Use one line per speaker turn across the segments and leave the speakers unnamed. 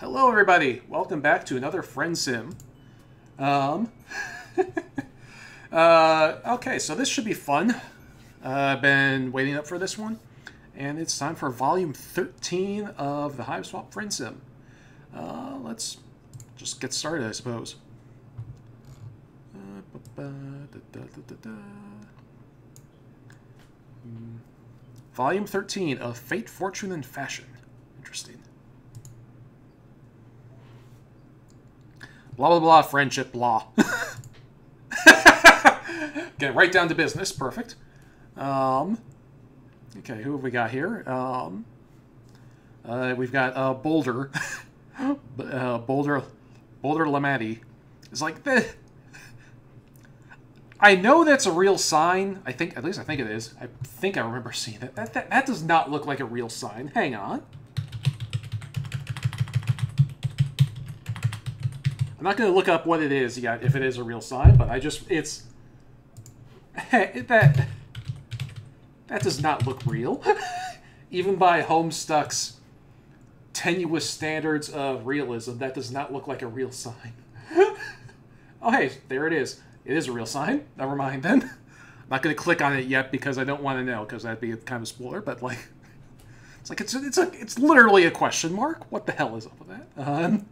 Hello, everybody. Welcome back to another Friendsim. Um, okay, so this should be fun. I've been waiting up for this one, and it's time for Volume 13 of the Hiveswap Friendsim. Let's just get started, I suppose. Volume 13 of Fate, Fortune, and Fashion. Interesting. Blah, blah, blah, friendship, blah. Get right down to business. Perfect. Okay, who have we got here? We've got Boldir. Boldir Lamati. It's like, I know that's a real sign. At least I think it is. I think I remember seeing it. That does not look like a real sign. Hang on. I'm not going to look up what it is yet, if it is a real sign, but that does not look real. Even by Homestuck's tenuous standards of realism, that does not look like a real sign. Oh, hey, there it is. It is a real sign. Never mind, then. I'm not going to click on it yet because I don't want to know, because that'd be kind of a spoiler, but, like, it's literally a question mark. What the hell is up with that?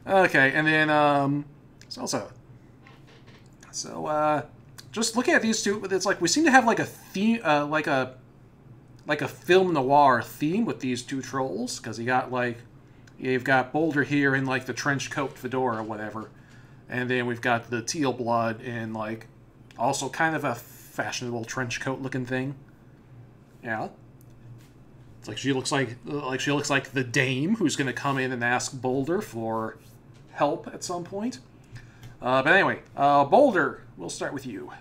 Okay, and then, just looking at these two, it's like we seem to have like a theme, like a film noir theme with these two trolls, because you've got Boldir here in like the trench coat fedora or whatever, and then we've got the teal blood in like also kind of a fashionable trench coat looking thing. Yeah. It's like she looks like the dame who's going to come in and ask Boldir for help at some point. But anyway, Boldir, we'll start with you.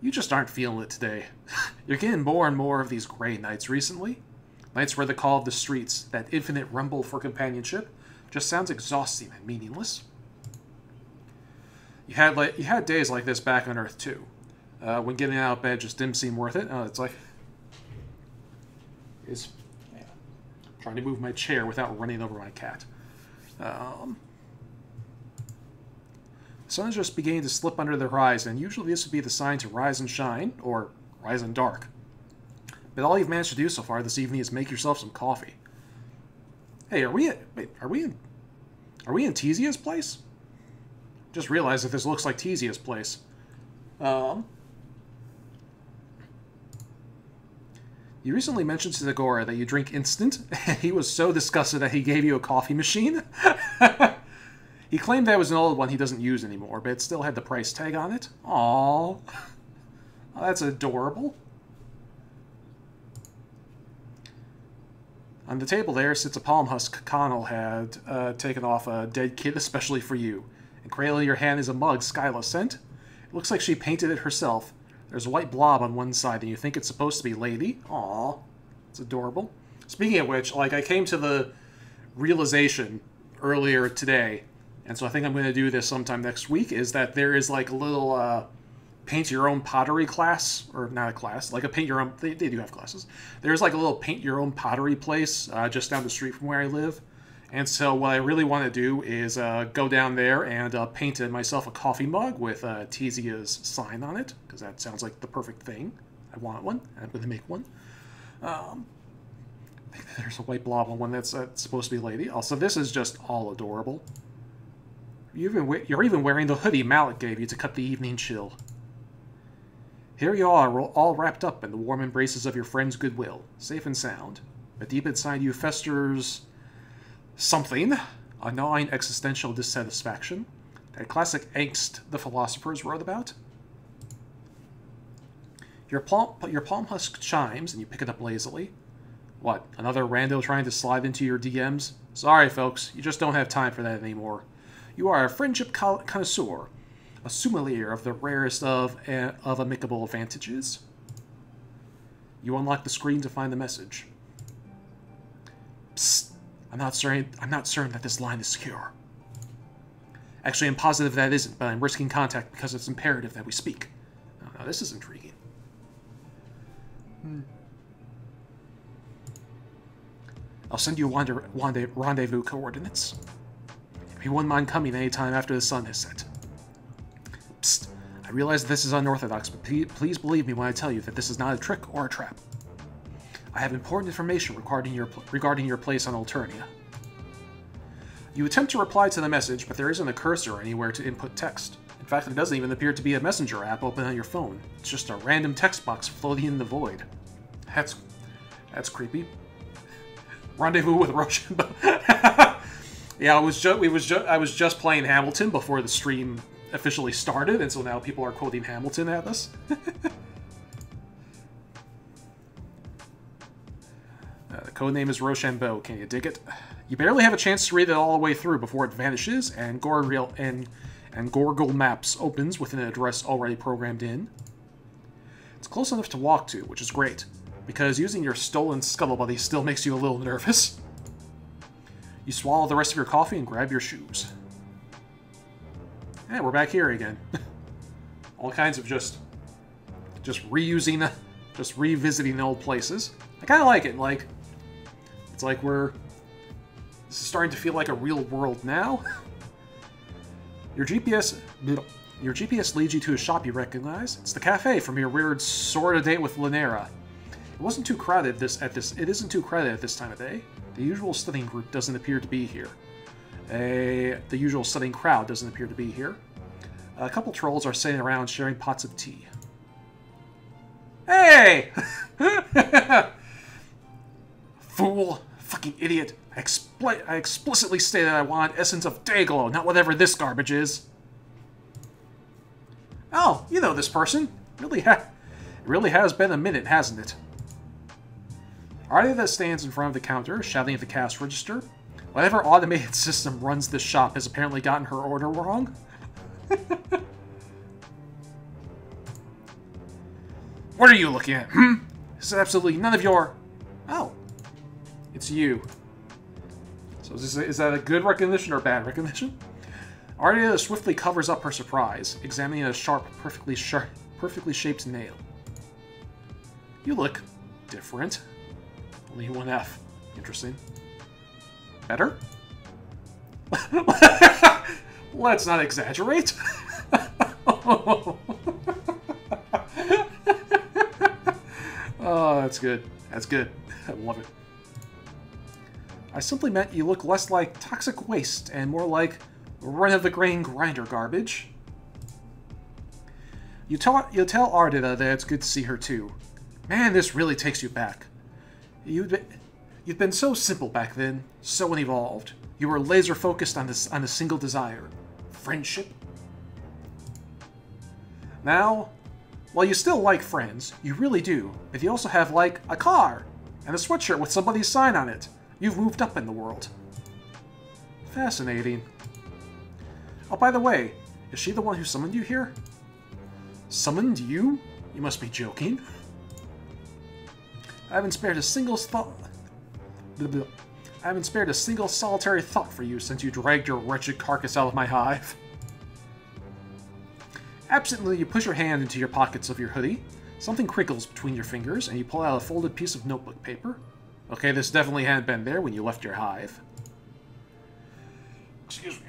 You just aren't feeling it today. You're getting more and more of these gray nights recently. Nights where the call of the streets, that infinite rumble for companionship, just sounds exhausting and meaningless. You had days like this back on Earth too. When getting out of bed just didn't seem worth it. It's like... trying to move my chair without running over my cat. The sun is just beginning to slip under the horizon. Usually this would be the sign to rise and shine, or rise and dark. But all you've managed to do so far this evening is make yourself some coffee. Hey, are we in Tezia's place? Just realized that this looks like Tezia's place. You recently mentioned to Zagora that you drink instant, and he was so disgusted that he gave you a coffee machine. He claimed that was an old one he doesn't use anymore, but it still had the price tag on it. Aww. Oh, that's adorable. On the table there sits a palm husk Connell had taken off a dead kid especially for you. And cradling your hand is a mug Skyla sent. It looks like she painted it herself. There's a white blob on one side, and you think it's supposed to be Lady. Aww. It's adorable. Speaking of which, like, I came to the realization earlier today, and so I think I'm going to do this sometime next week, is that there is, like, a little, paint-your-own pottery class, or not a class, like a paint-your-own... They do have classes. There's, like, a little paint-your-own pottery place just down the street from where I live. And so what I really want to do is go down there and paint myself a coffee mug with Tezia's sign on it, because that sounds like the perfect thing. I want one, and I'm going to make one. There's a white blob on one that's supposed to be Lady. Also, this is just all adorable. You're even wearing the hoodie Malik gave you to cut the evening chill. Here you are, all wrapped up in the warm embraces of your friend's goodwill, safe and sound. But deep inside you festers... something, a gnawing existential dissatisfaction, that classic angst the philosophers wrote about. Your palm husk chimes, and you pick it up lazily. What, another rando trying to slide into your DMs? Sorry, folks, you just don't have time for that anymore. You are a friendship connoisseur, a sommelier of the rarest of amicable advantages. You unlock the screen to find the message. Psst. I'm not certain that this line is secure. Actually, I'm positive that it isn't, but I'm risking contact because it's imperative that we speak. Now, this is intriguing. I'll send you rendezvous coordinates. If you wouldn't mind coming any time after the sun has set. Psst. I realize this is unorthodox, but please believe me when I tell you that this is not a trick or a trap. I have important information regarding your place on Alternia. You attempt to reply to the message, but there isn't a cursor anywhere to input text. In fact, there doesn't even appear to be a messenger app open on your phone. It's just a random text box floating in the void. That's creepy. Rendezvous with Rochambeau. Yeah, I was just playing Hamilton before the stream officially started, and so now people are quoting Hamilton at us. The codename is Rochambeau. Can you dig it? You barely have a chance to read it all the way through before it vanishes, and Google Maps opens with an address already programmed in. It's close enough to walk to, which is great, because using your stolen scuttle buddy still makes you a little nervous. You swallow the rest of your coffee and grab your shoes. Hey, we're back here again. All kinds of just revisiting old places. I kind of like it. Like, it's like this is starting to feel like a real world now. Your GPS leads you to a shop you recognize. It's the cafe from your weird sort-of date with Linera. It isn't too crowded at this time of day. The usual studying group doesn't appear to be here. The usual studying crowd doesn't appear to be here. A couple trolls are sitting around sharing pots of tea. Hey! Fool! Fucking idiot! I explicitly stated I want Essence of Dayglow, not whatever this garbage is. Oh, you know this person. It really has been a minute, hasn't it? Artie that stands in front of the counter, shouting at the cash register. Whatever automated system runs this shop has apparently gotten her order wrong. What are you looking at? This is absolutely none of your... Oh. It's you. So is that a good recognition or bad recognition? Artie swiftly covers up her surprise, examining a sharp, perfectly shaped nail. You look different. Only one F. Interesting. Better? Let's not exaggerate. Oh, that's good. That's good. I love it. I simply meant you look less like toxic waste and more like run-of-the-grain grinder garbage. You tell Ardita that it's good to see her too. Man, this really takes you back. You'd been so simple back then, so unevolved. You were laser-focused on a single desire. Friendship. Now, while you still like friends, you really do, but you also have, like, a car, and a sweatshirt with somebody's sign on it. You've moved up in the world. Fascinating. Oh, by the way, is she the one who summoned you here? Summoned you? You must be joking. I haven't spared a single solitary thought for you since you dragged your wretched carcass out of my hive. Absently, you push your hand into your pockets of your hoodie. Something crinkles between your fingers, and you pull out a folded piece of notebook paper. Okay, this definitely hadn't been there when you left your hive. Excuse me.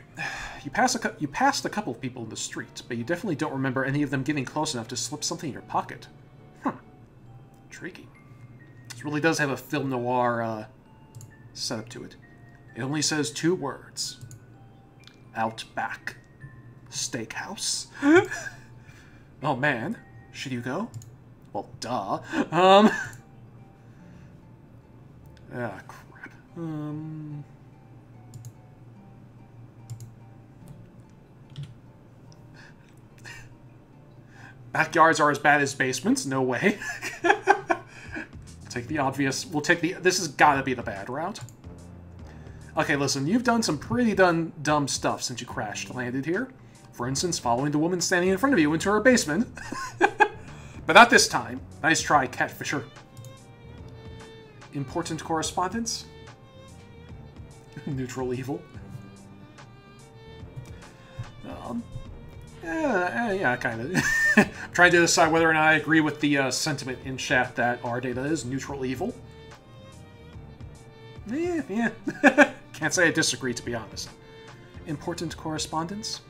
You passed a couple of people in the street, but you definitely don't remember any of them getting close enough to slip something in your pocket. Huh. Intriguing. This really does have a film noir setup to it. It only says 2 words. Outback. Steakhouse. Oh man, should you go? Well, duh. Ah, crap. Backyards are as bad as basements? No way. Take the obvious. We'll take the... This has gotta be the bad route. Okay, listen. You've done some pretty dumb stuff since you landed here. For instance, following the woman standing in front of you into her basement. But not this time. Nice try, Catfisher. Important correspondence? Neutral evil. Yeah, kind of. I'm trying to decide whether or not I agree with the sentiment in chat that our data is neutral evil. Yeah. Can't say I disagree, to be honest. Important correspondence?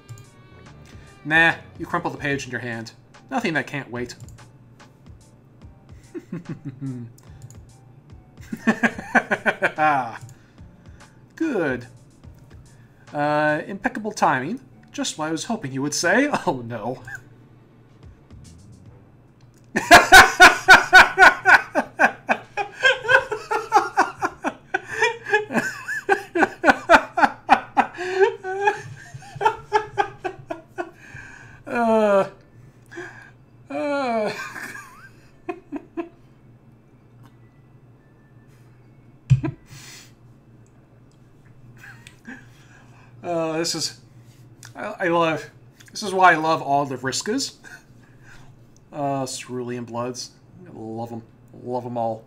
Nah, you crumple the page in your hand. Nothing that can't wait. Good. Impeccable timing. Just what I was hoping you would say. Oh no. This is why I love all the Vriskas. Cerulean Bloods. I love them. Love them all.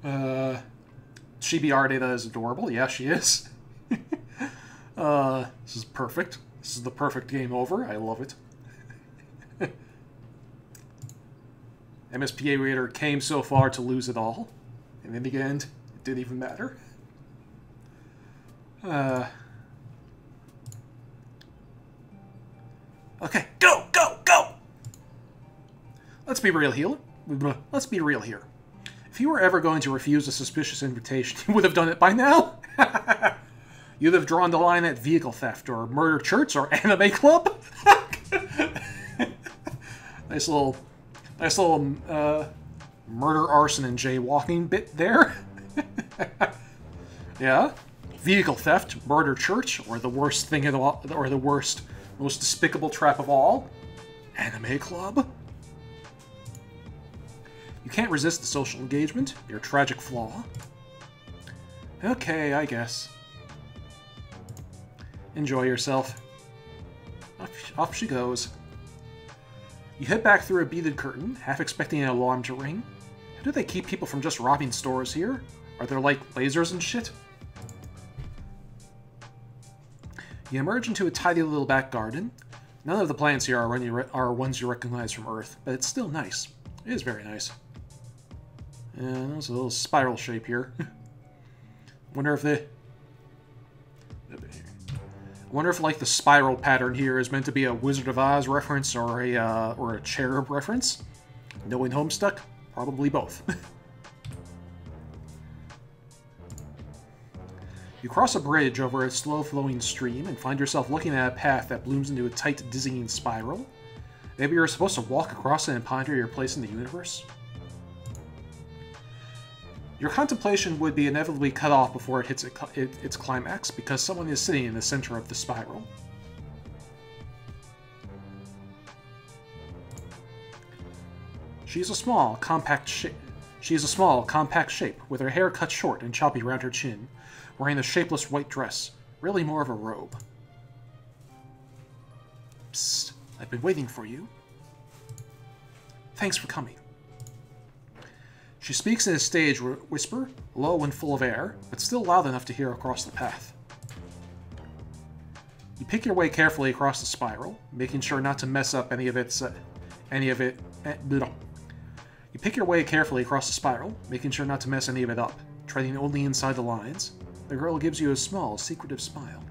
Chibi Ardita is adorable. Yeah, she is. This is perfect. This is the perfect game over. I love it. MSPA Raider came so far to lose it all. And in the end, it didn't even matter. Okay, go! Let's be real here. Let's be real here. If you were ever going to refuse a suspicious invitation, you would have done it by now. You'd have drawn the line at vehicle theft, or murder church, or anime club. Nice little murder, arson, and jaywalking bit there. Yeah, vehicle theft, murder church, or the worst thing of all, or the worst, most despicable trap of all, anime club. You can't resist the social engagement, your tragic flaw. Okay, I guess. Enjoy yourself. Off she goes. You head back through a beaded curtain, half expecting an alarm to ring. How do they keep people from just robbing stores here? Are there, like, lasers and shit? You emerge into a tidy little back garden. None of the plants here are ones you recognize from Earth, but it's still nice. It is very nice. There's a little spiral shape here. Wonder if like the spiral pattern here is meant to be a Wizard of Oz reference or a cherub reference. Knowing Homestuck, probably both. You cross a bridge over a slow-flowing stream and find yourself looking at a path that blooms into a tight, dizzying spiral. Maybe you're supposed to walk across it and ponder your place in the universe? Your contemplation would be inevitably cut off before it hits its climax, because someone is sitting in the center of the spiral. She is a small, compact shape, with her hair cut short and choppy around her chin, wearing a shapeless white dress, really more of a robe. Psst, I've been waiting for you. Thanks for coming. She speaks in a stage whisper, low and full of air, but still loud enough to hear across the path. You pick your way carefully across the spiral, making sure not to mess up any of it. You pick your way carefully across the spiral, making sure not to mess any of it up, treading only inside the lines. The girl gives you a small, secretive smile.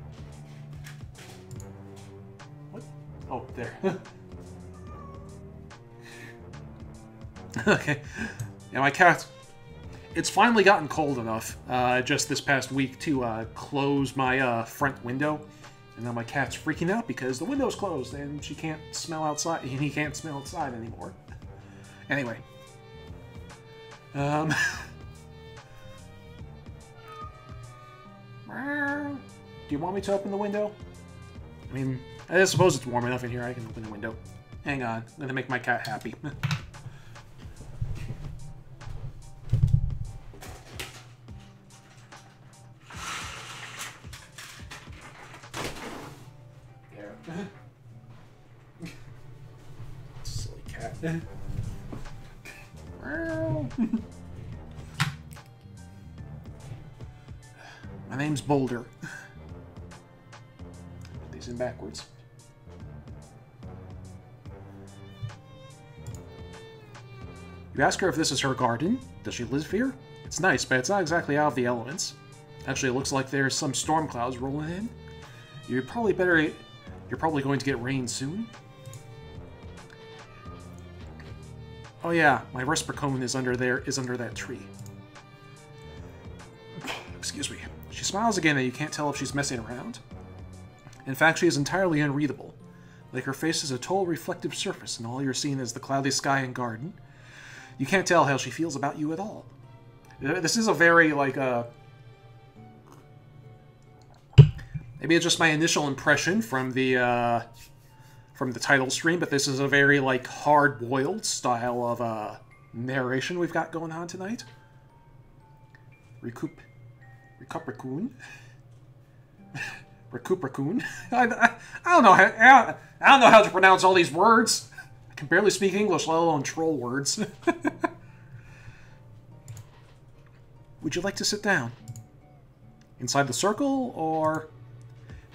What? Oh, there. Okay. Yeah, my cat... It's finally gotten cold enough, just this past week, to close my front window. And now my cat's freaking out because the window's closed and she can't smell outside, and he can't smell outside anymore. Anyway. Do you want me to open the window? I mean, I suppose it's warm enough in here I can open the window. Hang on, I'm gonna make my cat happy. Silly cat. My name's Boldir. Put these in backwards. You ask her if this is her garden. Does she live here? It's nice, but it's not exactly out of the elements. Actually, it looks like there's some storm clouds rolling in. You're probably going to get rain soon. Oh yeah, my Vesper cone is under that tree. Excuse me. She smiles again and you can't tell if she's messing around. In fact, she is entirely unreadable. Like her face is a total reflective surface and all you're seeing is the cloudy sky and garden. You can't tell how she feels about you at all. This is a very, like, maybe it's just my initial impression from the title screen, but this is a very, like, hard-boiled style of narration we've got going on tonight. Recoup Raccoon. I don't know how to pronounce all these words. I can barely speak English, let alone troll words. Would you like to sit down? Inside the circle, or...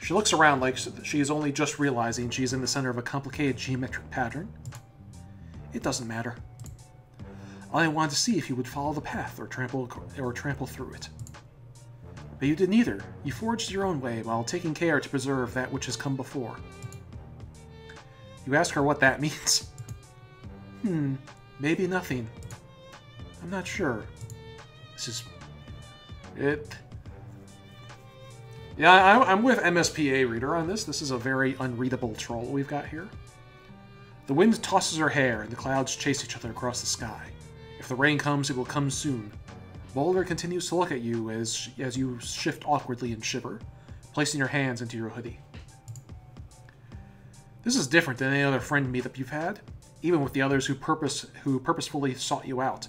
She looks around like she is only just realizing she's in the center of a complicated geometric pattern. It doesn't matter. I wanted to see if you would follow the path or trample through it. But you did neither. You forged your own way while taking care to preserve that which has come before. You ask her what that means. Maybe nothing. I'm not sure. This is... it... Yeah, I'm with MSPA Reader on this. This is a very unreadable troll we've got here. The wind tosses her hair, and the clouds chase each other across the sky. If the rain comes, it will come soon. Boldir continues to look at you as you shift awkwardly and shiver, placing your hands into your hoodie. This is different than any other friend meetup you've had, even with the others who purposefully sought you out.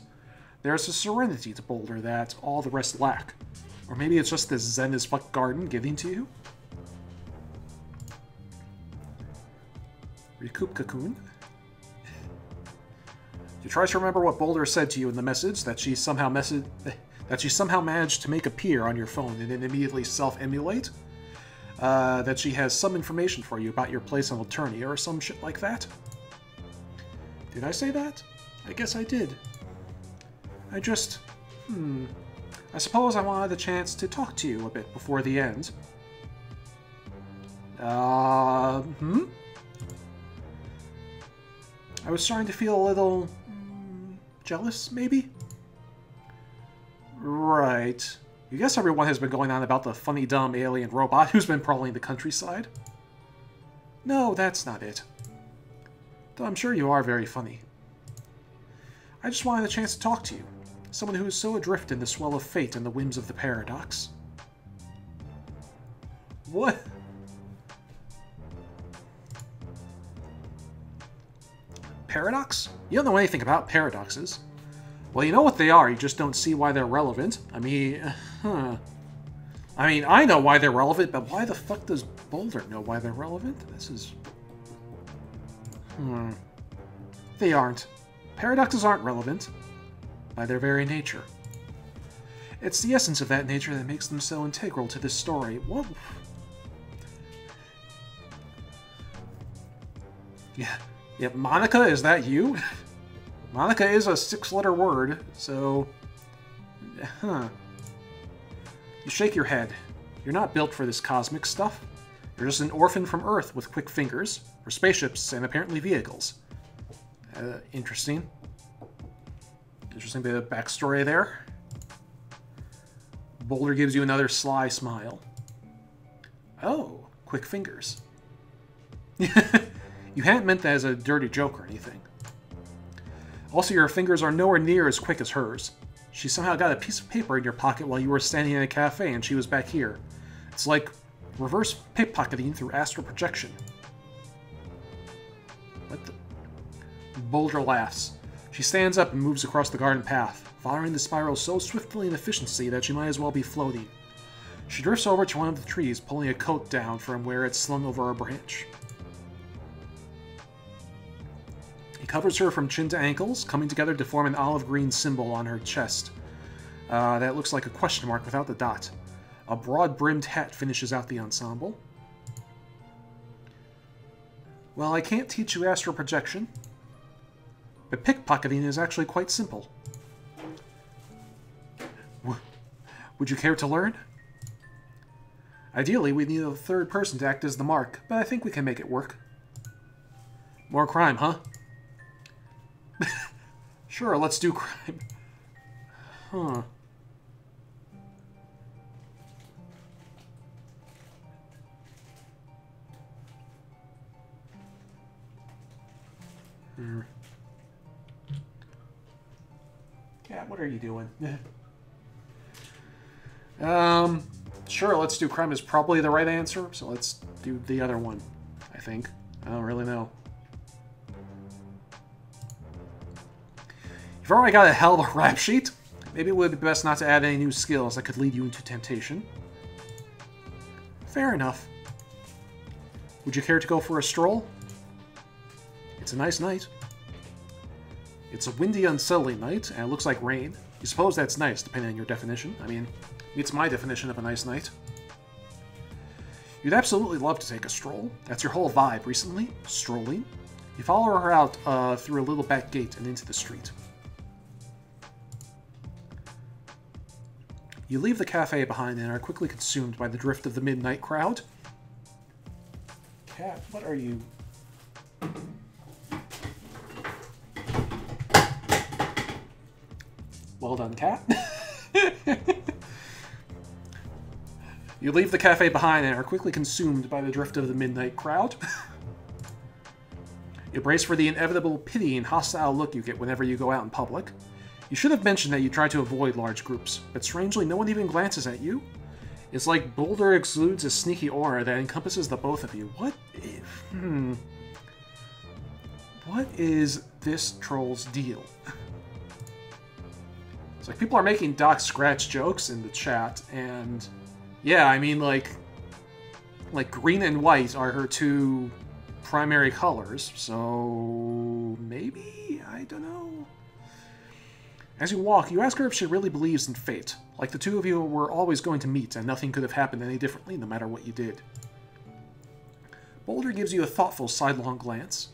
There's a serenity to Boldir that all the rest lack. Or maybe it's just this zen-as-fuck garden giving to you? Recoup Cocoon? You try to remember what Boldir said to you in the message that she somehow managed to make appear on your phone and then immediately self-emulate? That she has some information for you about your place on Eternia or some shit like that? Did I say that? I guess I did. I just... I suppose I wanted a chance to talk to you a bit before the end. I was starting to feel a little... jealous, maybe? Right. You guess everyone has been going on about the funny, dumb alien robot who's been prowling the countryside? No, that's not it. Though I'm sure you are very funny. I just wanted a chance to talk to you. Someone who is so adrift in the swell of fate and the whims of the paradox. What? Paradox? You don't know anything about paradoxes. Well, you know what they are, you just don't see why they're relevant. I mean, I know why they're relevant, but why the fuck does Boldir know why they're relevant? This is... They aren't. Paradoxes aren't relevant. By their very nature. It's the essence of that nature that makes them so integral to this story. What? Yeah, Monica, is that you? Monica is a 6-letter word, so... You shake your head. You're not built for this cosmic stuff. You're just an orphan from Earth with quick fingers, for spaceships and apparently vehicles. Interesting. Interesting bit of backstory there. Boldir gives you another sly smile. Oh, quick fingers. You hadn't meant that as a dirty joke or anything. Also, your fingers are nowhere near as quick as hers. She somehow got a piece of paper in your pocket while you were standing in a cafe and she was back here. It's like reverse pickpocketing through astral projection. What the... Boldir laughs. She stands up and moves across the garden path, following the spiral so swiftly and efficiently that she might as well be floating. She drifts over to one of the trees, pulling a coat down from where it's slung over a branch. He covers her from chin to ankles, coming together to form an olive green symbol on her chest. That looks like a question mark without the dot. A broad-brimmed hat finishes out the ensemble. Well, I can't teach you astral projection. But pickpocketing is actually quite simple. Would you care to learn? Ideally, we need a third person to act as the mark, but I think we can make it work. More crime, huh? Sure, let's do crime. Huh. Cat, what are you doing? Sure, let's do crime is probably the right answer, so let's do the other one, I think. I don't really know. You've already got a hell of a rap sheet. Maybe it would be best not to add any new skills that could lead you into temptation. Fair enough. Would you care to go for a stroll? It's a nice night. It's a windy, unsettling night, and it looks like rain. You suppose that's nice, depending on your definition. I mean, it's my definition of a nice night. You'd absolutely love to take a stroll. That's your whole vibe recently. Strolling. You follow her out through a little back gate and into the street. You leave the cafe behind and are quickly consumed by the drift of the midnight crowd. Cat, what are you... Well done, Cat. You leave the cafe behind and are quickly consumed by the drift of the midnight crowd. You brace for the inevitable pitying, hostile look you get whenever you go out in public. You should have mentioned that you try to avoid large groups, but strangely no one even glances at you. It's like Boldir exudes a sneaky aura that encompasses the both of you. What if... What is this troll's deal? It's like people are making Doc Scratch jokes in the chat, and... Yeah, I mean, like green and white are her two primary colors, so maybe? I don't know. As you walk, you ask her if she really believes in fate, like the two of you were always going to meet and nothing could have happened any differently no matter what you did. Boldir gives you a thoughtful sidelong glance.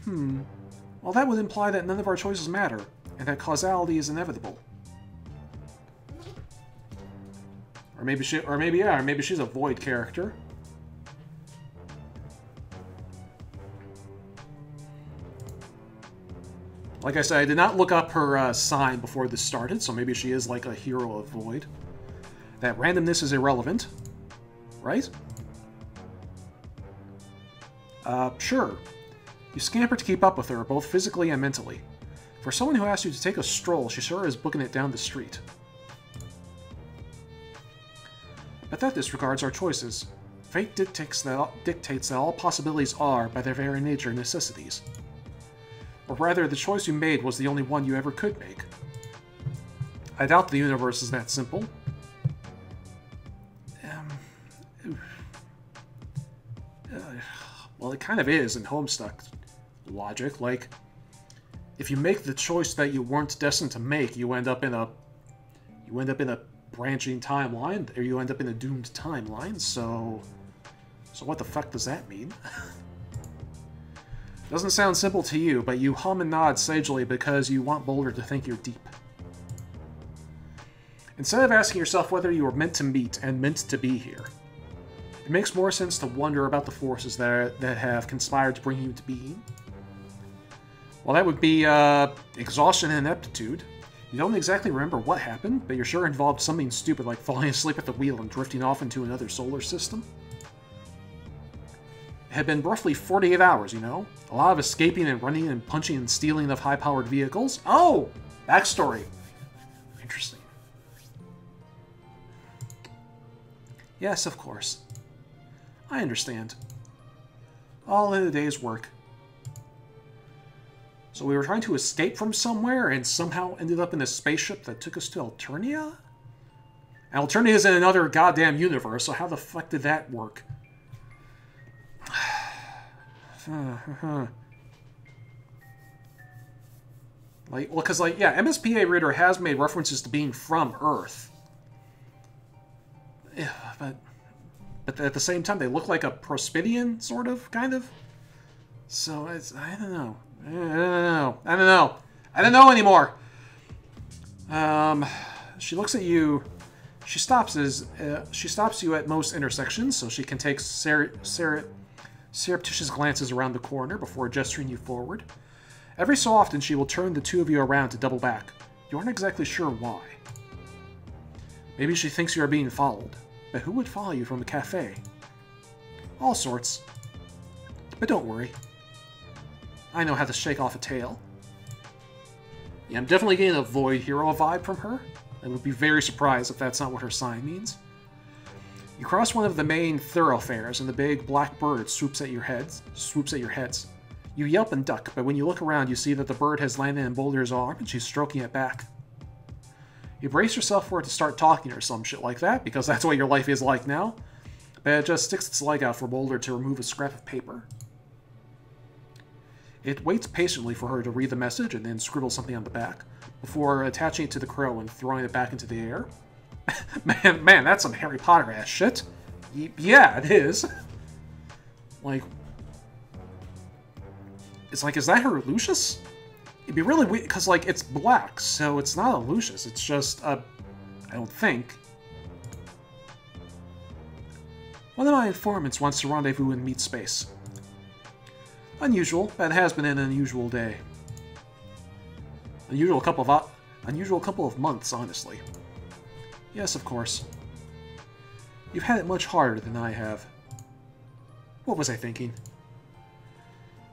Well, that would imply that none of our choices matter, and that causality is inevitable. Or maybe she's a void character. Like I said, I did not look up her sign before this started, so maybe she is like a hero of void. That randomness is irrelevant, right? Sure. You scamper to keep up with her, both physically and mentally. For someone who asked you to take a stroll, she sure is booking it down the street. But that disregards our choices. Fate dictates that all possibilities are, by their very nature, necessities. Or rather, the choice you made was the only one you ever could make. I doubt the universe is that simple. Well, it kind of is in Homestuck logic. Like, if you make the choice that you weren't destined to make, you end up in a branching timeline, or you end up in a doomed timeline, so what the fuck does that mean? Doesn't sound simple to you, but you hum and nod sagely because you want Boldir to think you're deep. Instead of asking yourself whether you were meant to meet and meant to be here, it makes more sense to wonder about the forces that have conspired to bring you into being. Well, that would be exhaustion and ineptitude. You don't exactly remember what happened, but you're sure it involved something stupid like falling asleep at the wheel and drifting off into another solar system. It had been roughly 48 hours, you know? A lot of escaping and running and punching and stealing of high-powered vehicles. Oh! Backstory. Interesting. Yes, of course. I understand. All in a day's work. So we were trying to escape from somewhere and somehow ended up in a spaceship that took us to Alternia? And Alternia is in another goddamn universe, so how the fuck did that work? Like, well, because, like, yeah, MSPA Reader has made references to being from Earth. Yeah, but at the same time, they look like a Prospidian, sort of, kind of. So, I don't know. I don't know. I don't know. I don't know anymore. She looks at you. She stops you at most intersections, so she can take surreptitious glances around the corner before gesturing you forward. Every so often, she will turn the two of you around to double back. You aren't exactly sure why. Maybe she thinks you are being followed. But who would follow you from a cafe? All sorts. But don't worry. I know how to shake off a tail. Yeah, I'm definitely getting a Void Hero vibe from her. I would be very surprised if that's not what her sign means. You cross one of the main thoroughfares, and the big black bird swoops at your heads. You yelp and duck, but when you look around, you see that the bird has landed in Boldir's arm, and she's stroking it back. You brace yourself for it to start talking or some shit like that, because that's what your life is like now. But it just sticks its leg out for Boldir to remove a scrap of paper. It waits patiently for her to read the message and then scribble something on the back, before attaching it to the crow and throwing it back into the air. man, that's some Harry Potter-ass shit. Yeah, it is. Like... It's like, is that her Lucius? It'd be really weird, because, like, it's black, so it's not a Lucius. It's just a... I don't think. One of my informants wants to rendezvous in meat space. Unusual, but it has been an unusual day. Unusual couple of months, honestly. Yes, of course. You've had it much harder than I have. What was I thinking?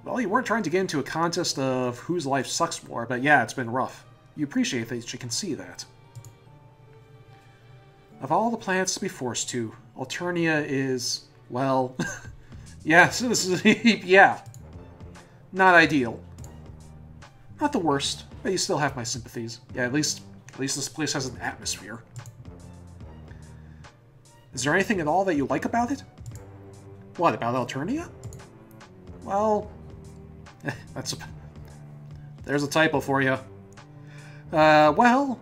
Well, you weren't trying to get into a contest of whose life sucks more, but yeah, it's been rough. You appreciate that you can see that. Of all the planets to be forced to, Alternia is, well... yeah, so this is... yeah. Not ideal. Not the worst, but you still have my sympathies. Yeah, at least this place has an atmosphere. Is there anything at all that you like about it? What, about Alternia? Well... There's a typo for you. Well...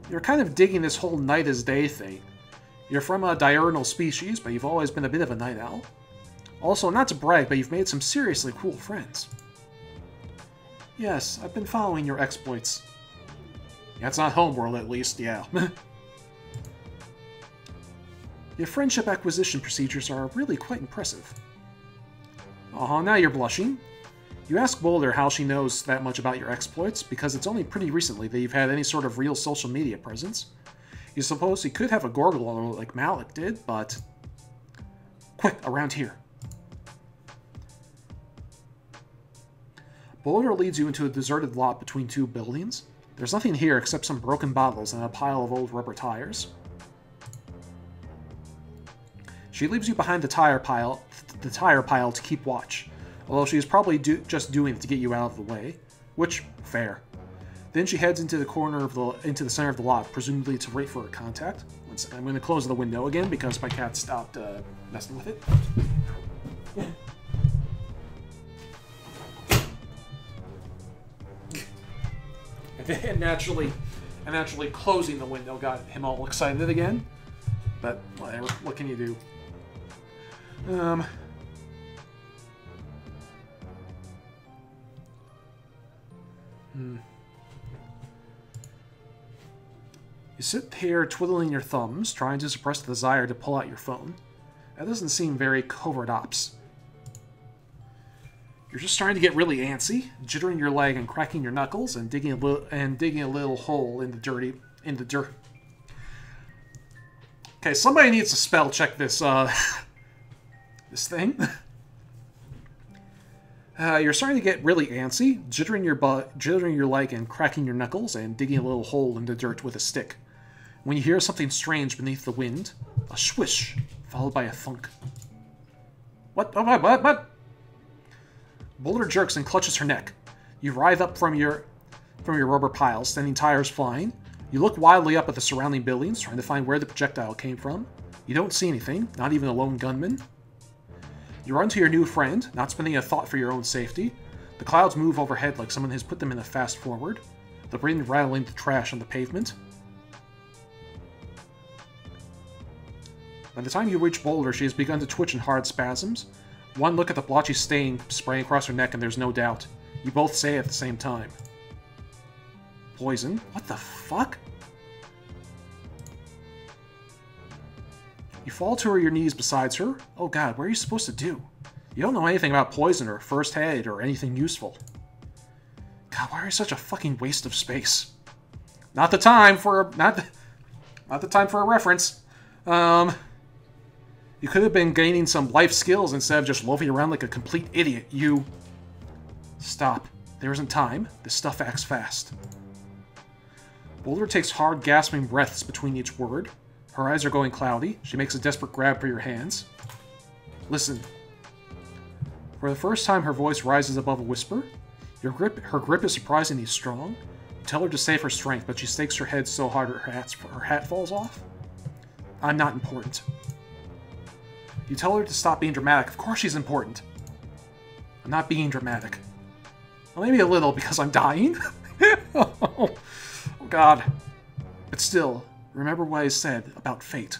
You're kind of digging this whole night as day thing. You're from a diurnal species, but you've always been a bit of a night owl. Also, not to brag, but you've made some seriously cool friends. Yes, I've been following your exploits. Yeah, it's not Homeworld, at least, yeah. Your friendship acquisition procedures are really quite impressive. Now you're blushing. You ask Boldir how she knows that much about your exploits, because it's only pretty recently that you've had any sort of real social media presence. You suppose he could have a Gorgler like Malik did, but... Quick, around here. Boldir leads you into a deserted lot between two buildings. There's nothing here except some broken bottles and a pile of old rubber tires. She leaves you behind the tire pile to keep watch, although she's probably just doing it to get you out of the way, which, fair. Then she heads into the center of the lot, presumably to wait for a contact. One second, I'm going to close the window again because my cat stopped messing with it. And naturally closing the window got him all excited again. But whatever, what can you do? You sit here twiddling your thumbs, trying to suppress the desire to pull out your phone. That doesn't seem very covert ops. You're just starting to get really antsy, jittering your leg and cracking your knuckles, and digging a little hole in the dirt. Okay, somebody needs to spell check this this thing. You're starting to get really antsy, jittering your leg and cracking your knuckles, and digging a little hole in the dirt with a stick. When you hear something strange beneath the wind, a swish, followed by a thunk. What? Boldir jerks and clutches her neck. You writhe up from your rubber pile, sending tires flying. You look wildly up at the surrounding buildings, trying to find where the projectile came from. You don't see anything, not even a lone gunman. You run to your new friend, not spending a thought for your own safety. The clouds move overhead like someone has put them in a fast forward, the wind rattling the trash on the pavement. By the time you reach Boldir, she has begun to twitch in hard spasms. One look at the blotchy stain spraying across her neck and there's no doubt. You both say it at the same time. Poison? What the fuck? You fall to your knees beside her. Oh god, what are you supposed to do? You don't know anything about poison or first aid or anything useful. God, why are you such a fucking waste of space? Not the time for a... Not the time for a reference. You could have been gaining some life skills instead of just loafing around like a complete idiot. You... Stop. There isn't time. This stuff acts fast. Boldir takes hard, gasping breaths between each word. Her eyes are going cloudy. She makes a desperate grab for your hands. Listen. For the first time, her voice rises above a whisper. Her grip is surprisingly strong. You tell her to save her strength, but she stakes her head so hard her hat falls off. I'm not important. You tell her to stop being dramatic. Of course she's important. I'm not being dramatic. Well, maybe a little because I'm dying. Oh, God. But still, remember what I said about fate.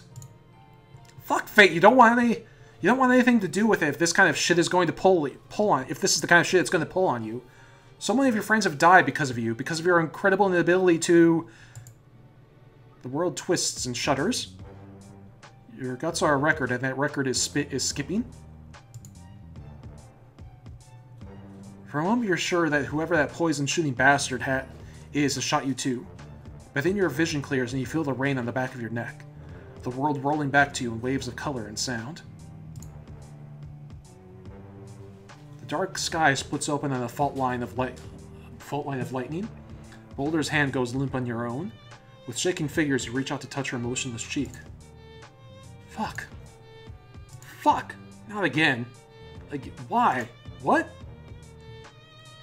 Fuck fate. You don't want anything to do with it if this kind of shit is going to pull on. If this is the kind of shit it's going to pull on you. So many of your friends have died because of you, because of your incredible inability to... The world twists and shudders. Your guts are a record, and that record is skipping. For a moment, you're sure that whoever that poison-shooting bastard has shot you too. But then your vision clears, and you feel the rain on the back of your neck. The world rolling back to you in waves of color and sound. The dark sky splits open on a fault line of lightning. Boldir's hand goes limp on your own. With shaking fingers, you reach out to touch her motionless cheek. Fuck. Fuck. Not again. Like, why? What?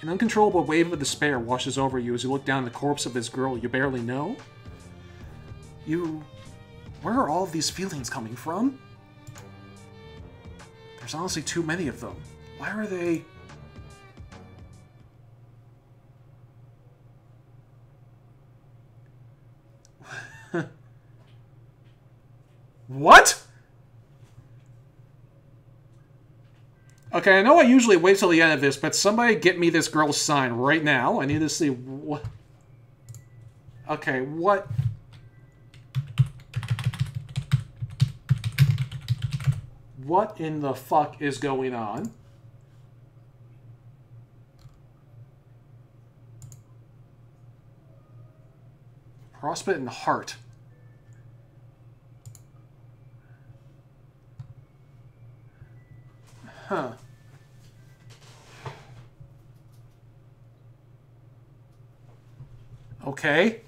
An uncontrollable wave of despair washes over you as you look down the corpse of this girl you barely know. Where are all of these feelings coming from? There's honestly too many of them. Why are they... What? Okay, I know I usually wait till the end of this, but somebody get me this girl's sign right now. I need to see what... Okay, what... What in the fuck is going on? Frostbite and heart. Huh. Okay.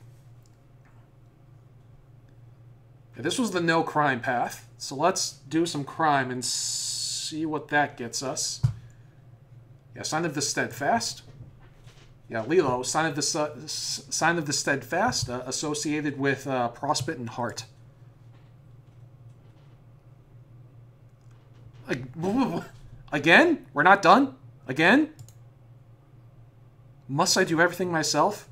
This was the no crime path, so let's do some crime and see what that gets us. Yeah, sign of the steadfast. Yeah, Lilo, sign of the steadfast, associated with Frostbite and heart. Like, again? We're not done? Again? Must I do everything myself?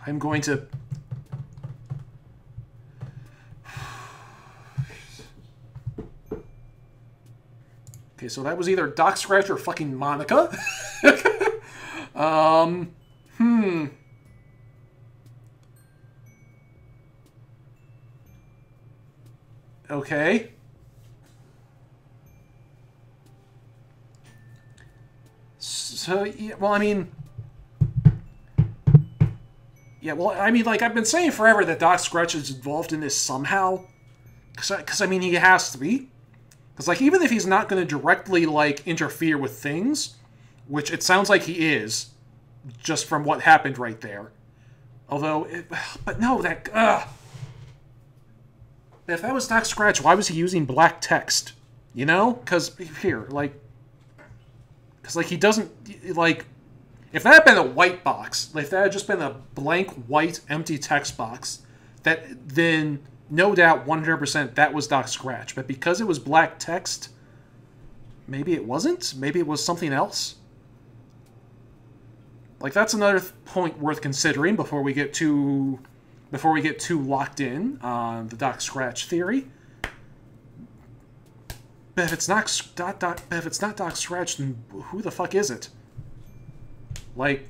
I'm going to... Okay, so that was either Doc Scratch or fucking Monica. Okay. So, yeah, well, I mean... Yeah, well, I mean, like, I've been saying forever that Doc Scratch is involved in this somehow. Because, I mean, he has to be. Because, like, even if he's not going to directly, like, interfere with things, which it sounds like he is, just from what happened right there. Although, but no, that, if that was Doc Scratch, why was he using black text? You know? Because, here, like, because, like, he doesn't, like, if that had been a white box, like, if that had just been a blank, white, empty text box, that, then no doubt 100% that was Doc Scratch, but because it was black text, maybe it wasn't? Maybe it was something else? Like, that's another point worth considering before we get too locked in on the Doc Scratch theory. But if it's not Doc Scratch, then who the fuck is it? Like,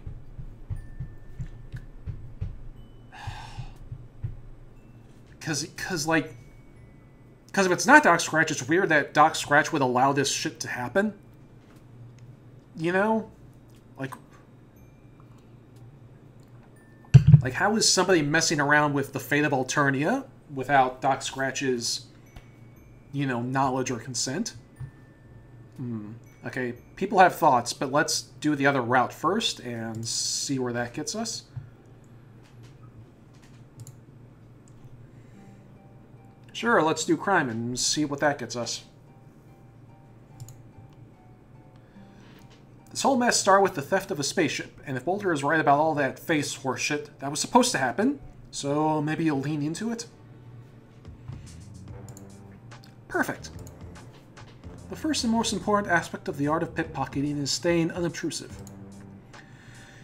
because if it's not Doc Scratch, it's weird that Doc Scratch would allow this shit to happen. You know, like how is somebody messing around with the fate of Alternia without Doc Scratch's, you know, knowledge or consent? Okay, people have thoughts, but let's do the other route first and see where that gets us. Sure, let's do crime and see what that gets us. This whole mess started with the theft of a spaceship, and if Boldir is right about all that face horseshit, that was supposed to happen, so maybe you'll lean into it? Perfect. The first and most important aspect of the art of pickpocketing is staying unobtrusive.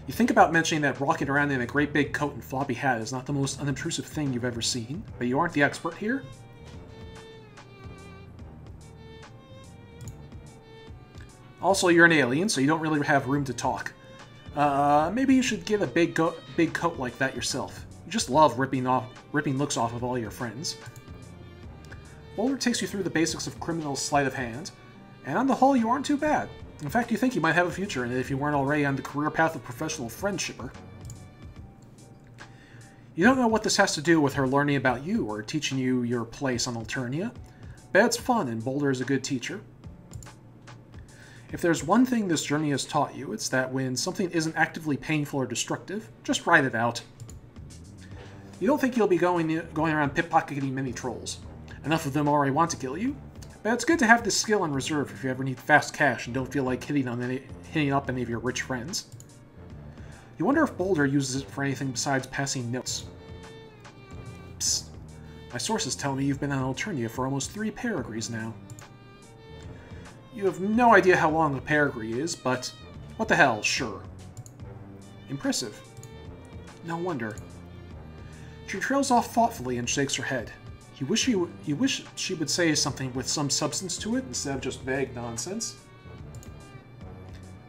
You think about mentioning that walking around in a great big coat and floppy hat is not the most unobtrusive thing you've ever seen, but you aren't the expert here? Also, you're an alien, so you don't really have room to talk. Maybe you should get a big coat like that yourself. You just love ripping looks off of all your friends. Boldir takes you through the basics of criminal sleight of hand, and on the whole, you aren't too bad. In fact, you think you might have a future in it if you weren't already on the career path of professional friendshipper. You don't know what this has to do with her learning about you or teaching you your place on Alternia, but it's fun, and Boldir is a good teacher. If there's one thing this journey has taught you, it's that when something isn't actively painful or destructive, just write it out. You don't think you'll be going around pickpocketing many trolls. Enough of them already want to kill you, but it's good to have this skill in reserve if you ever need fast cash and don't feel like hitting up any of your rich friends. You wonder if Boldir uses it for anything besides passing notes. Psst. My sources tell me you've been on Alternia for almost 3 perigrees now. You have no idea how long a perigree is, but what the hell, sure. Impressive. No wonder. She trails off thoughtfully and shakes her head. You wish she would say something with some substance to it instead of just vague nonsense.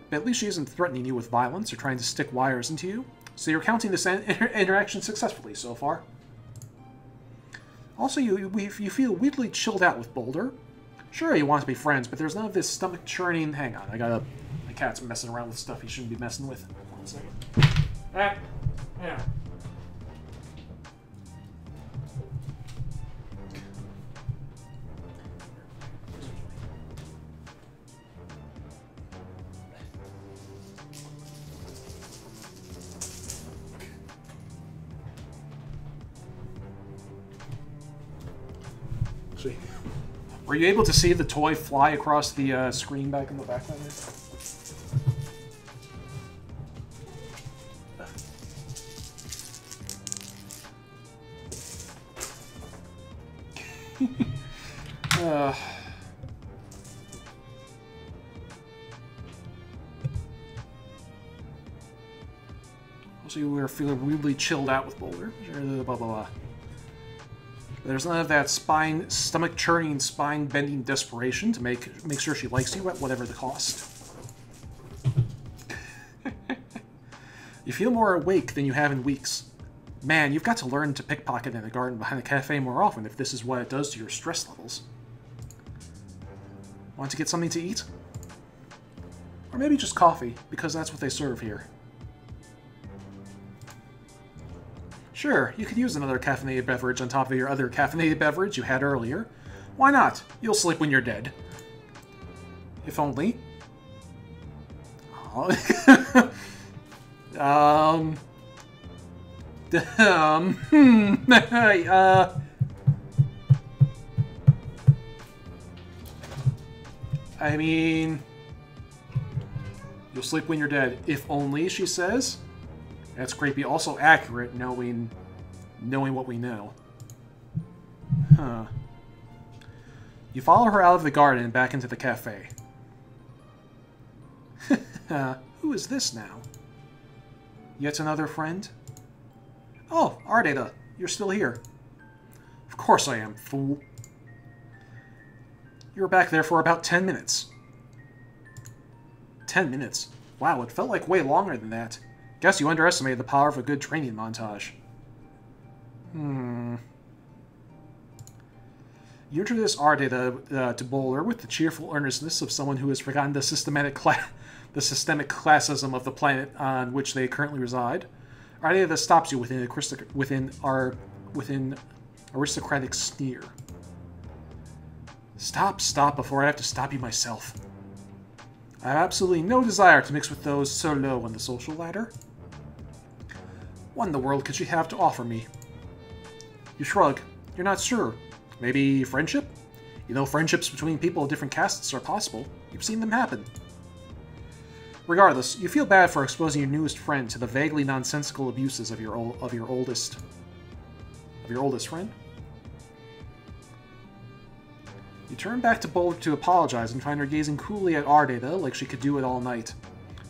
But at least she isn't threatening you with violence or trying to stick wires into you, so you're counting this interaction successfully so far. Also, you feel weirdly chilled out with Boldir. Sure, you want to be friends, but there's none of this stomach-churning... Hang on, my cat's messing around with stuff he shouldn't be messing with. 1 second. Ah, yeah. See. Were you able to see the toy fly across the screen back in the background there? Also, you were feeling weirdly chilled out with Boldir. Blah, blah, blah. There's none of that stomach-churning, spine-bending desperation to make sure she likes you at whatever the cost. You feel more awake than you have in weeks. Man, you've got to learn to pickpocket in a garden behind a cafe more often if this is what it does to your stress levels. Want to get something to eat? Or maybe just coffee, because that's what they serve here. Sure, you could use another caffeinated beverage on top of your other caffeinated beverage you had earlier. Why not? You'll sleep when you're dead. If only. Oh. I mean... You'll sleep when you're dead. If only, she says. That's creepy. Also accurate, knowing what we know. Huh. You follow her out of the garden and back into the cafe. Who is this now? Yet another friend? Oh, Ardata, you're still here. Of course I am, fool. You were back there for about 10 minutes. 10 minutes? Wow, it felt like way longer than that. Guess you underestimated the power of a good training montage. You introduce Ardata to Boldir with the cheerful earnestness of someone who has forgotten the systemic classism of the planet on which they currently reside. Ardata stops you within aristocratic sneer. Stop before I have to stop you myself. I have absolutely no desire to mix with those so low on the social ladder. What in the world could she have to offer me? You shrug. You're not sure. Maybe friendship? You know, friendships between people of different castes are possible. You've seen them happen. Regardless, you feel bad for exposing your newest friend to the vaguely nonsensical abuses of your oldest friend. You turn back to Boldir to apologize and find her gazing coolly at Ardata like she could do it all night.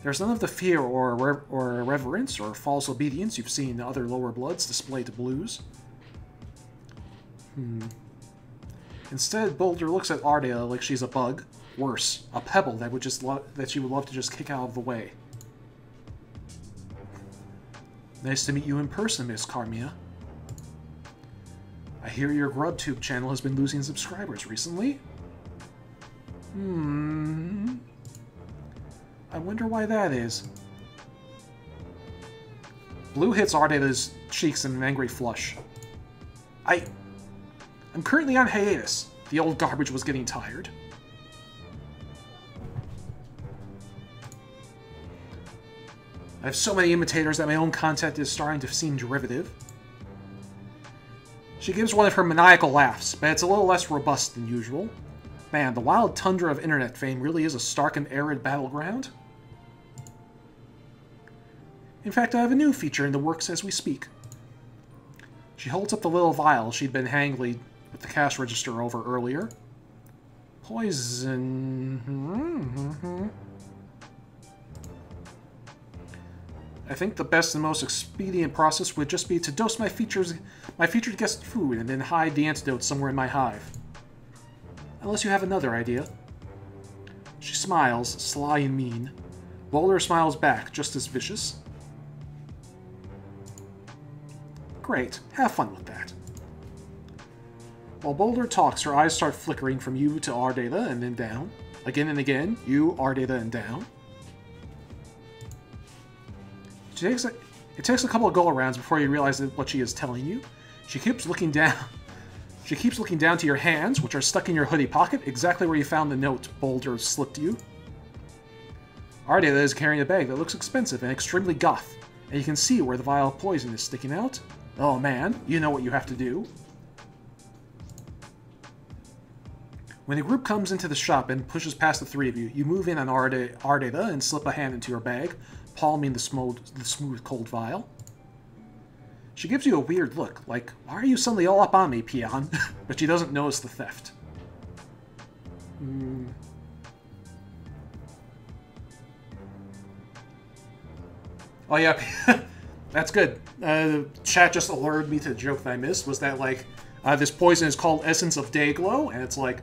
There's none of the fear or reverence or false obedience you've seen other lower bloods display to blues. Instead, Boldir looks at Ardata like she's a bug. Worse, a pebble that she would love to just kick out of the way. Nice to meet you in person, Miss Carmia. I hear your GrubTube channel has been losing subscribers recently. I wonder why that is. Blue hits Ardata's cheeks in an angry flush. I'm currently on hiatus. The old garbage was getting tired. I have so many imitators that my own content is starting to seem derivative. She gives one of her maniacal laughs, but it's a little less robust than usual. Man, the wild tundra of internet fame really is a stark and arid battleground. In fact, I have a new feature in the works as we speak. She holds up the little vial she'd been hanging with the cash register over earlier. Poison. I think the best and most expedient process would just be to dose my featured guest food and then hide the antidote somewhere in my hive. Unless you have another idea. She smiles, sly and mean. Boldir smiles back, just as vicious. Great, have fun with that. While Boldir talks, her eyes start flickering from you to Ardata and then down. Again and again, you, Ardata, and down. It takes a couple of go-arounds before you realize what she is telling you. She keeps looking down. She keeps looking down to your hands, which are stuck in your hoodie pocket, exactly where you found the note Boldir slipped you. Ardata is carrying a bag that looks expensive and extremely goth, and you can see where the vial of poison is sticking out. Oh man, you know what you have to do. When the group comes into the shop and pushes past the three of you, you move in on Ardata and slip a hand into her bag, palming the smooth, cold vial. She gives you a weird look, like, why are you suddenly all up on me, peon? But she doesn't notice the theft. Oh yeah, that's good. Chat just alerted me to the joke that I missed, was that, like, this poison is called Essence of Dayglow, and it's like,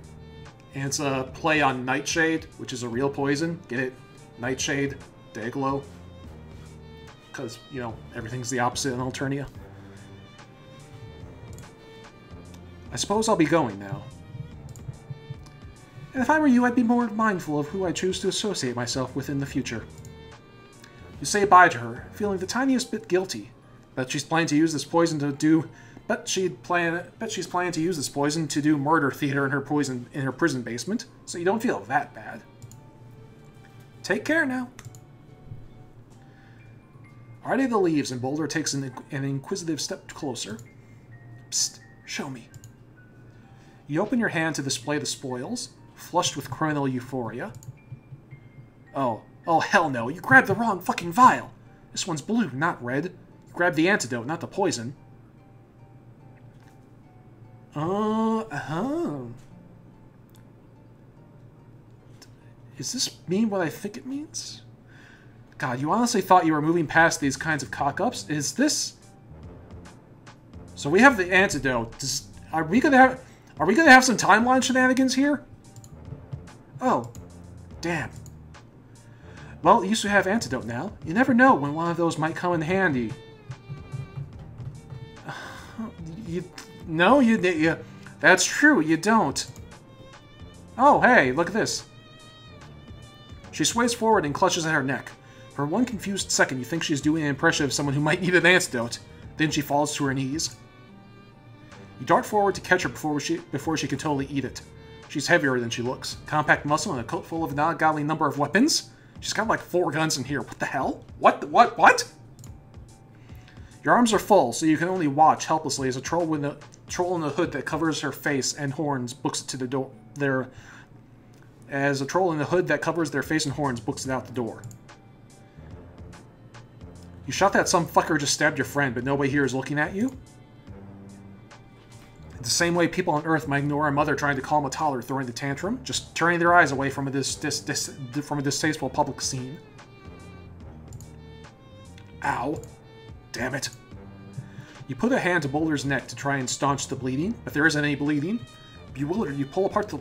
and it's a play on Nightshade, which is a real poison. Get it? Nightshade, Dayglow. Because, you know, everything's the opposite in Alternia. I suppose I'll be going now. And if I were you, I'd be more mindful of who I choose to associate myself with in the future. You say bye to her, feeling the tiniest bit guilty. Bet she's planning to use this poison to do... Bet she's planning to use this poison to do murder theater in her prison basement, so you don't feel that bad. Take care now. Ardata leaves and Boldir takes an inquisitive step closer. Psst, show me. You open your hand to display the spoils, flushed with criminal euphoria. Oh hell no, you grabbed the wrong fucking vial! This one's blue, not red. You grabbed the antidote, not the poison. Does this mean what I think it means? God, you honestly thought you were moving past these kinds of cock-ups? Is this... So we have the antidote. Are we gonna have some timeline shenanigans here? Oh. Damn. Well, you used to have antidote now. You never know when one of those might come in handy. That's true, you don't. Oh, hey, look at this. She sways forward and clutches at her neck. For one confused second, you think she's doing an impression of someone who might need an antidote. Then she falls to her knees. You dart forward to catch her before she can totally eat it. She's heavier than she looks. Compact muscle and a coat full of an ungodly number of weapons. She's got like 4 guns in here. What the hell? What? Your arms are full, so you can only watch helplessly as a troll in a hood that covers her face and horns books it to the door. As a troll in a hood that covers their face and horns books it out the door. You shot that some fucker just stabbed your friend, but nobody here is looking at you? The same way people on Earth might ignore a mother trying to calm a toddler throwing the tantrum, just turning their eyes away from a distasteful public scene. Ow. Damn it. You put a hand to Boldir's neck to try and staunch the bleeding, but there isn't any bleeding. Bewildered, you pull apart the...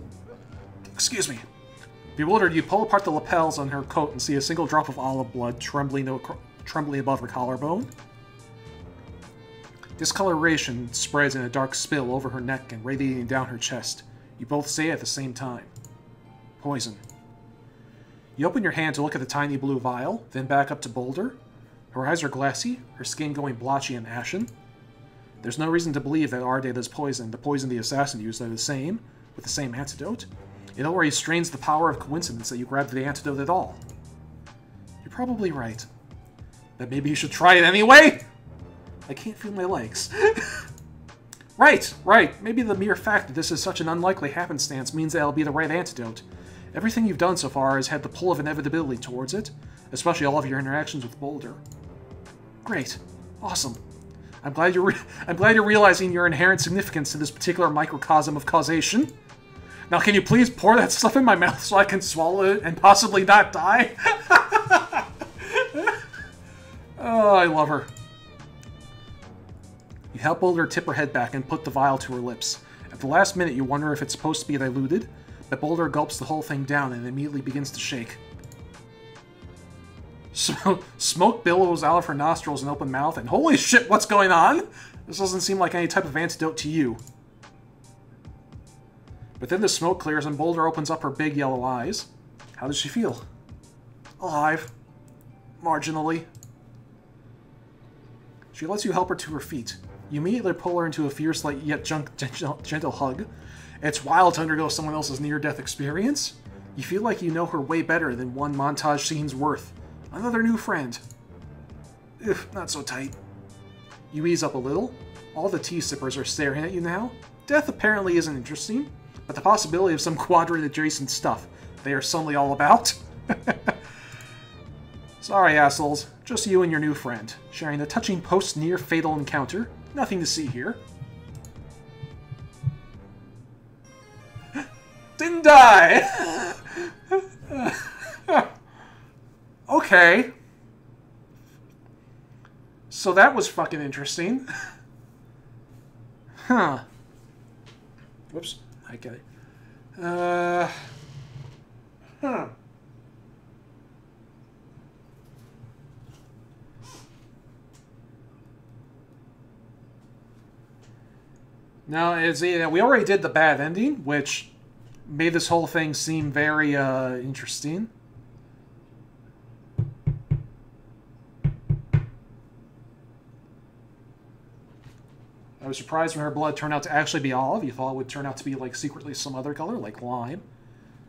Excuse me. Bewildered, you pull apart the lapels on her coat and see a single drop of olive blood trembling above her collarbone. Discoloration spreads in a dark spill over her neck and radiating down her chest. You both say at the same time. Poison. You open your hand to look at the tiny blue vial, then back up to Boldir. Her eyes are glassy, her skin going blotchy and ashen. There's no reason to believe that Ardata's poison, the poison the assassin used, are the same, with the same antidote. It already strains the power of coincidence that you grabbed the antidote at all. You're probably right. But maybe you should try it anyway? I can't feel my legs. Right. Maybe the mere fact that this is such an unlikely happenstance means that it'll be the right antidote. Everything you've done so far has had the pull of inevitability towards it, especially all of your interactions with Boldir. Great. Awesome. I'm glad you're realizing your inherent significance to this particular microcosm of causation. Now, can you please pour that stuff in my mouth so I can swallow it and possibly not die? Oh, I love her. You help Boldir tip her head back and put the vial to her lips. At the last minute, you wonder if it's supposed to be diluted, but Boldir gulps the whole thing down and immediately begins to shake. Smoke billows out of her nostrils and open mouth, and holy shit, what's going on? This doesn't seem like any type of antidote to you. But then the smoke clears and Boldir opens up her big yellow eyes. How does she feel? Alive. Marginally. She lets you help her to her feet. You immediately pull her into a fierce yet gentle hug. It's wild to undergo someone else's near-death experience. You feel like you know her way better than one montage scene's worth. Another new friend. Ugh, not so tight. You ease up a little. All the tea sippers are staring at you now. Death apparently isn't interesting, but the possibility of some quadrant-adjacent stuff they are suddenly all about. Sorry, assholes. Just you and your new friend, sharing a touching post-near-fatal encounter. Nothing to see here. Didn't die! Okay. So that was fucking interesting. Huh. Whoops. I get it. Huh. No, we already did the bad ending, which made this whole thing seem very interesting. I was surprised when her blood turned out to actually be olive. You thought it would turn out to be like secretly some other color, like lime.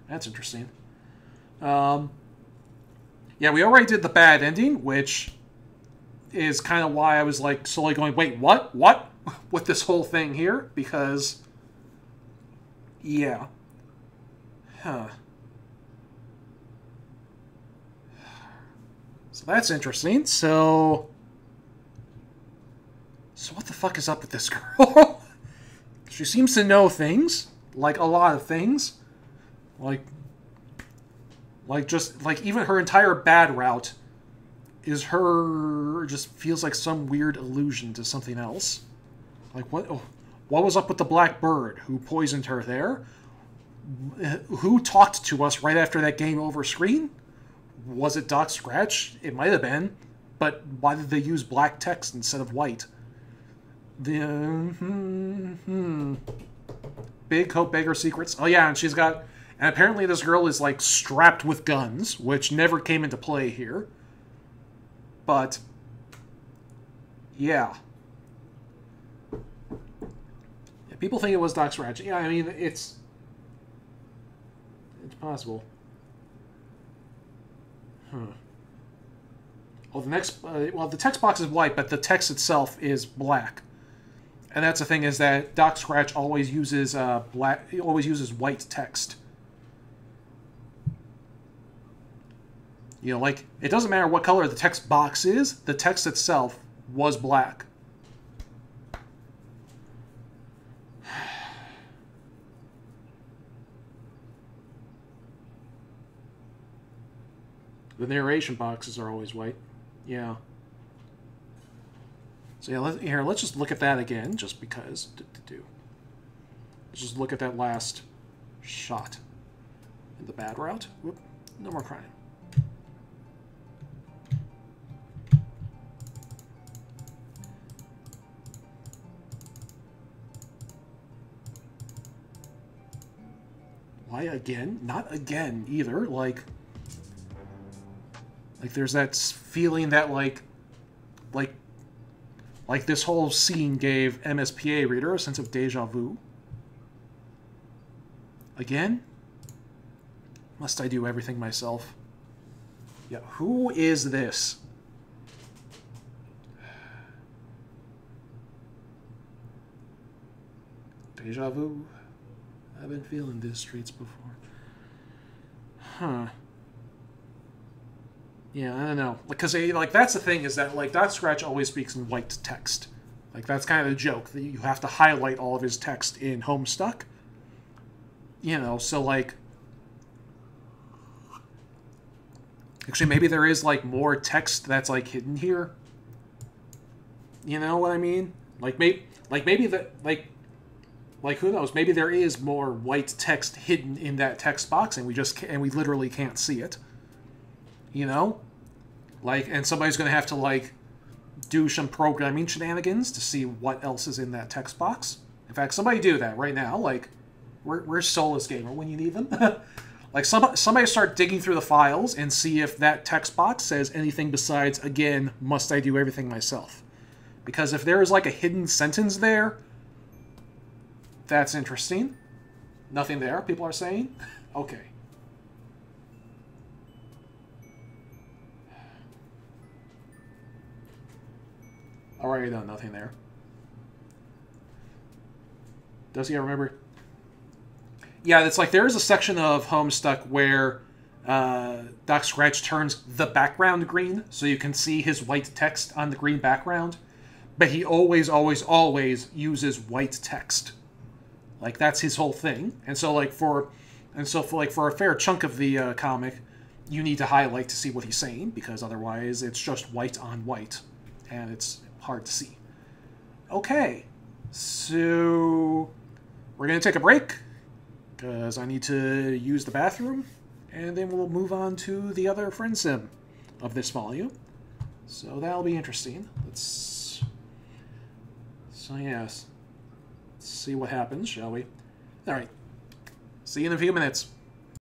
That's interesting. Yeah, we already did the bad ending, which is kind of why I was like slowly going, wait, what? What? With this whole thing here, because yeah. Huh. So that's interesting. So what the fuck is up with this girl? She seems to know things, like a lot of things, like just like even her entire bad route is her just feels like some weird allusion to something else. Like what? Oh, what was up with the black bird? Who poisoned her there? Who talked to us right after that game over screen? Was it Doc Scratch? It might have been, but why did they use black text instead of white? Big Hope Beggar secrets. Oh yeah, and she's got... And apparently this girl is, like, strapped with guns, which never came into play here. But... yeah. People think it was Doc Scratch. Yeah, I mean, it's possible. Oh, the next... well, the text box is white, but the text itself is black. And that's the thing, is that Doc Scratch always uses black... He always uses white text. You know, like, it doesn't matter what color the text box is, the text itself was black. The narration boxes are always white. Yeah. So yeah, let's just look at that again, just because. Let's just look at that last shot. In the bad route. Whoop. No more crying. Why again? Not again, either. Like there's that feeling that, like this whole scene gave MSPA reader a sense of deja vu. Again? Must I do everything myself? Yeah, who is this? Deja vu? I've been feeling these streets before. Huh. Yeah, I don't know. Because, like, that's the thing, is that, like, Doc Scratch always speaks in white text. Like, that's kind of the joke, that you have to highlight all of his text in Homestuck. You know, so, like... Actually, maybe there is, like, more text that's, like, hidden here. You know what I mean? Like, maybe the... Like, who knows? Maybe there is more white text hidden in that text box, and we literally can't see it. You know? Like, and somebody's going to have to, like, do some programming shenanigans to see what else is in that text box. In fact, somebody do that right now. Like, where's Soulless Gamer when you need them? Like, somebody start digging through the files and see if that text box says anything besides, again, must I do everything myself? Because if there is, like, a hidden sentence there... That's interesting. Nothing there, people are saying? Okay. Alright, no, nothing there. Does he remember? Yeah, it's like there is a section of Homestuck where Doc Scratch turns the background green, so you can see his white text on the green background. But he always, always, always uses white text. Like, that's his whole thing. And so, like, for a fair chunk of the comic, you need to highlight to see what he's saying, because otherwise it's just white on white, and it's hard to see. Okay, so we're going to take a break, because I need to use the bathroom, and then we'll move on to the other Friendsim of this volume. So that'll be interesting. So yes. See what happens, shall we? Alright. See you in a few minutes.